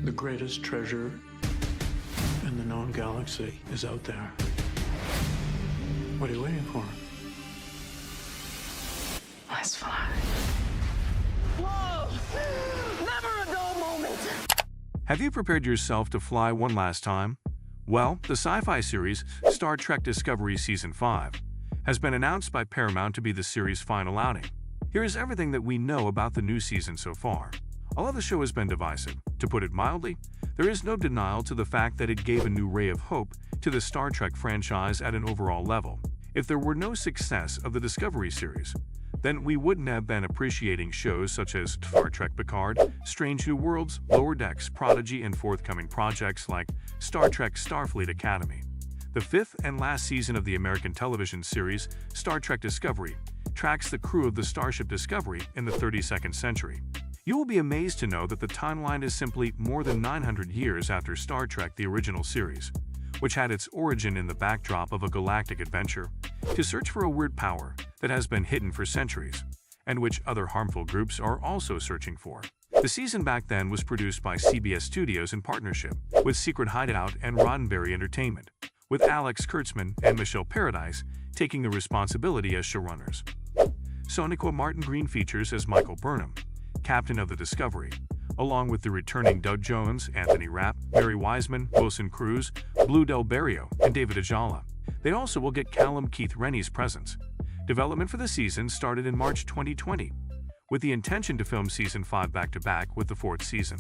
The greatest treasure in the known galaxy is out there. What are you waiting for? Let's fly. Whoa! Never a dull moment! Have you prepared yourself to fly one last time? Well, the sci-fi series Star Trek Discovery Season 5 has been announced by Paramount to be the series' final outing. Here is everything that we know about the new season so far. Although the show has been divisive, to put it mildly, there is no denial to the fact that it gave a new ray of hope to the Star Trek franchise at an overall level. If there were no success of the Discovery series, then we wouldn't have been appreciating shows such as Star Trek Picard, Strange New Worlds, Lower Decks, Prodigy, and forthcoming projects like Star Trek Starfleet Academy. The fifth and last season of the American television series Star Trek Discovery tracks the crew of the Starship Discovery in the 32nd century. You will be amazed to know that the timeline is simply more than 900 years after Star Trek the original series, which had its origin in the backdrop of a galactic adventure to search for a weird power that has been hidden for centuries, and which other harmful groups are also searching for. The season back then was produced by CBS Studios in partnership with Secret Hideout and Roddenberry Entertainment, with Alex Kurtzman and Michelle Paradise taking the responsibility as showrunners. Sonequa Martin Green features as Michael Burnham, captain of the Discovery, along with the returning Doug Jones, Anthony Rapp, Mary Wiseman, Wilson Cruz, Blue Del Barrio, and David Ajala. They also will get Callum Keith Rennie's presence. Development for the season started in March 2020, with the intention to film Season 5 back-to-back with the fourth season.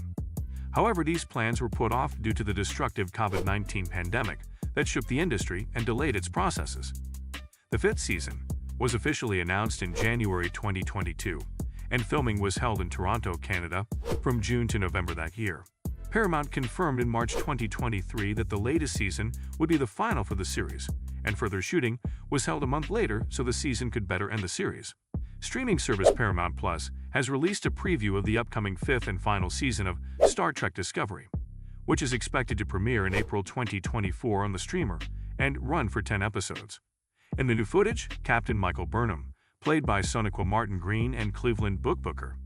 However, these plans were put off due to the destructive COVID-19 pandemic that shook the industry and delayed its processes. The fifth season was officially announced in January 2022, and filming was held in Toronto, Canada, from June to November that year. Paramount confirmed in March 2023 that the latest season would be the final for the series, and further shooting was held a month later so the season could better end the series. Streaming service Paramount Plus has released a preview of the upcoming fifth and final season of Star Trek Discovery, which is expected to premiere in April 2024 on the streamer and run for 10 episodes. In the new footage, Captain Michael Burnham, played by Sonequa Martin Green, and Cleveland Book Booker,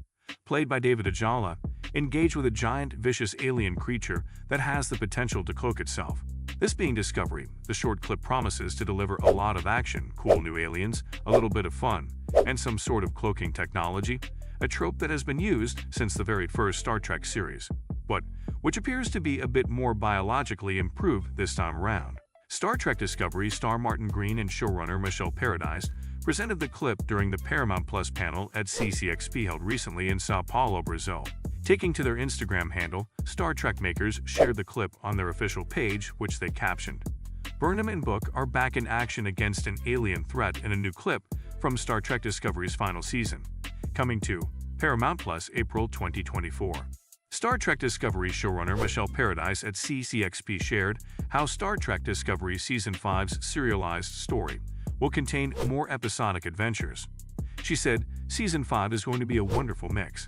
played by David Ajala, engage with a giant, vicious alien creature that has the potential to cloak itself. This being Discovery, the short clip promises to deliver a lot of action, cool new aliens, a little bit of fun, and some sort of cloaking technology, a trope that has been used since the very first Star Trek series, but which appears to be a bit more biologically improved this time around. Star Trek Discovery star Martin Green and showrunner Michelle Paradise presented the clip during the Paramount Plus panel at CCXP held recently in Sao Paulo, Brazil. Taking to their Instagram handle, Star Trek makers shared the clip on their official page, which they captioned, "Burnham and Book are back in action against an alien threat in a new clip from Star Trek Discovery's final season, coming to Paramount Plus April 2024. Star Trek Discovery showrunner Michelle Paradise at CCXP shared how Star Trek Discovery Season 5's serialized story will contain more episodic adventures. She said, "Season 5 is going to be a wonderful mix."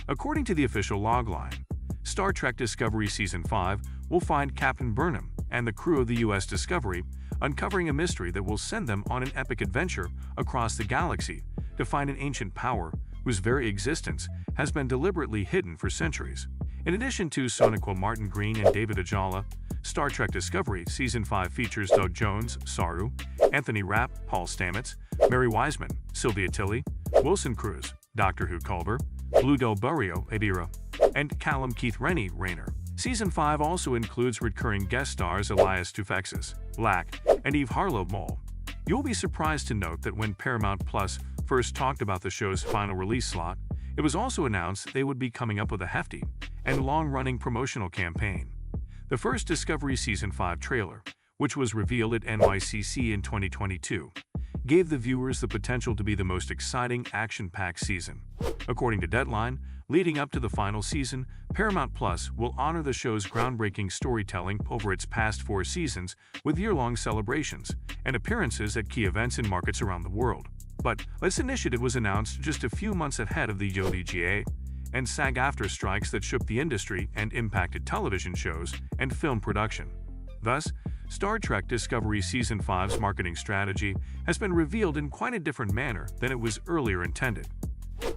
According to the official logline, Star Trek Discovery Season 5 will find Captain Burnham and the crew of the U.S. Discovery uncovering a mystery that will send them on an epic adventure across the galaxy to find an ancient power whose very existence has been deliberately hidden for centuries. In addition to Sonequa Martin Green and David Ajala, Star Trek Discovery Season 5 features Doug Jones, Saru, Anthony Rapp, Paul Stamets, Mary Wiseman, Sylvia Tilly, Wilson Cruz, Doctor Who Culver, Blue Del Barrio, Adira, and Callum Keith Rennie, Rayner. Season 5 also includes recurring guest stars Elias Toufexis, Black, and Eve Harlow Mole. You'll be surprised to note that when Paramount Plus first talked about the show's final release slot, it was also announced they would be coming up with a hefty and long-running promotional campaign. The first Discovery Season 5 trailer, which was revealed at NYCC in 2022, gave the viewers the potential to be the most exciting, action-packed season. According to Deadline, leading up to the final season, Paramount Plus will honor the show's groundbreaking storytelling over its past 4 seasons with year-long celebrations and appearances at key events in markets around the world. But this initiative was announced just a few months ahead of the UDGA and SAG-AFTRA strikes that shook the industry and impacted television shows and film production. Thus, Star Trek Discovery Season 5's marketing strategy has been revealed in quite a different manner than it was earlier intended.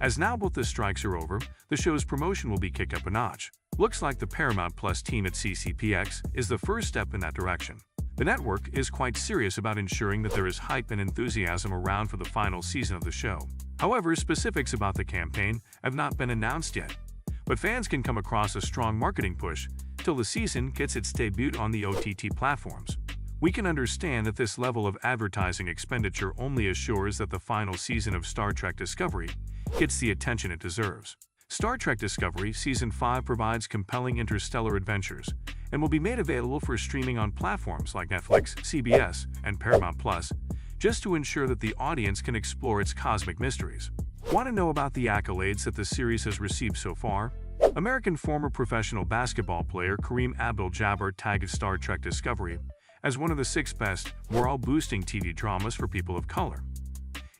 As now both the strikes are over, the show's promotion will be kicked up a notch. Looks like the Paramount Plus team at CCPX is the first step in that direction. The network is quite serious about ensuring that there is hype and enthusiasm around for the final season of the show. However, specifics about the campaign have not been announced yet, but fans can come across a strong marketing push till the season gets its debut on the OTT platforms. We can understand that this level of advertising expenditure only assures that the final season of Star Trek Discovery gets the attention it deserves. Star Trek Discovery Season 5 provides compelling interstellar adventures and will be made available for streaming on platforms like Netflix, CBS, and Paramount Plus, just to ensure that the audience can explore its cosmic mysteries. Want to know about the accolades that the series has received so far? American former professional basketball player Kareem Abdul-Jabbar tagged Star Trek Discovery as one of the 6 best, morale-boosting TV dramas for people of color.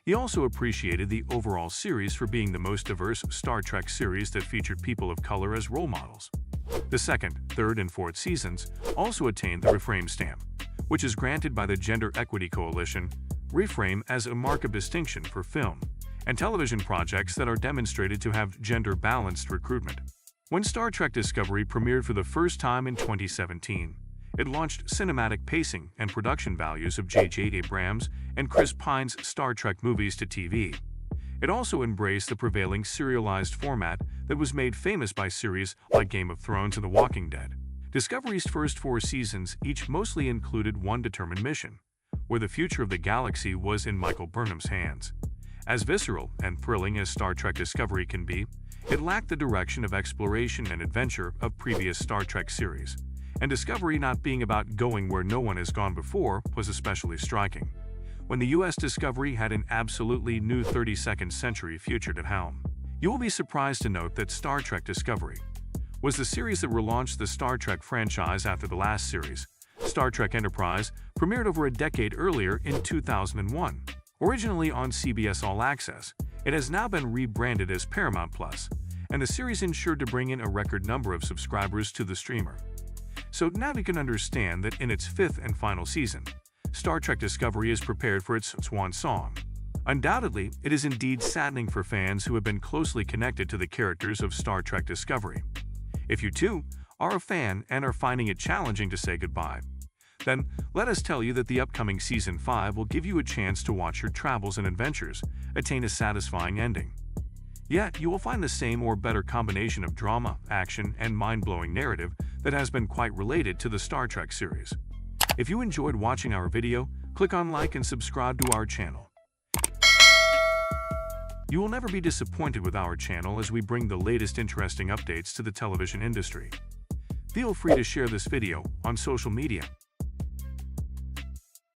He also appreciated the overall series for being the most diverse Star Trek series that featured people of color as role models. The second, third, and fourth seasons also attained the Reframe stamp, which is granted by the Gender Equity Coalition, Reframe, as a mark of distinction for film and television projects that are demonstrated to have gender-balanced recruitment. When Star Trek Discovery premiered for the first time in 2017, it launched cinematic pacing and production values of J.J. Abrams and Chris Pine's Star Trek movies to TV. It also embraced the prevailing serialized format that was made famous by series like Game of Thrones and The Walking Dead. Discovery's first 4 seasons each mostly included one determined mission, where the future of the galaxy was in Michael Burnham's hands. As visceral and thrilling as Star Trek Discovery can be, it lacked the direction of exploration and adventure of previous Star Trek series, and Discovery not being about going where no one has gone before was especially striking, when the U.S. Discovery had an absolutely new 32nd century future at helm. You will be surprised to note that Star Trek Discovery was the series that relaunched the Star Trek franchise after the last series, Star Trek Enterprise, premiered over a decade earlier in 2001. Originally on CBS All Access, it has now been rebranded as Paramount Plus, and the series ensured to bring in a record number of subscribers to the streamer. So now we can understand that in its 5th and final season, Star Trek Discovery is prepared for its swan song. Undoubtedly, it is indeed saddening for fans who have been closely connected to the characters of Star Trek Discovery. If you too are a fan and are finding it challenging to say goodbye, then let us tell you that the upcoming Season 5 will give you a chance to watch your travels and adventures attain a satisfying ending. Yet, you will find the same or better combination of drama, action, and mind-blowing narrative that has been quite related to the Star Trek series. If you enjoyed watching our video, click on like and subscribe to our channel. You will never be disappointed with our channel as we bring the latest interesting updates to the television industry. Feel free to share this video on social media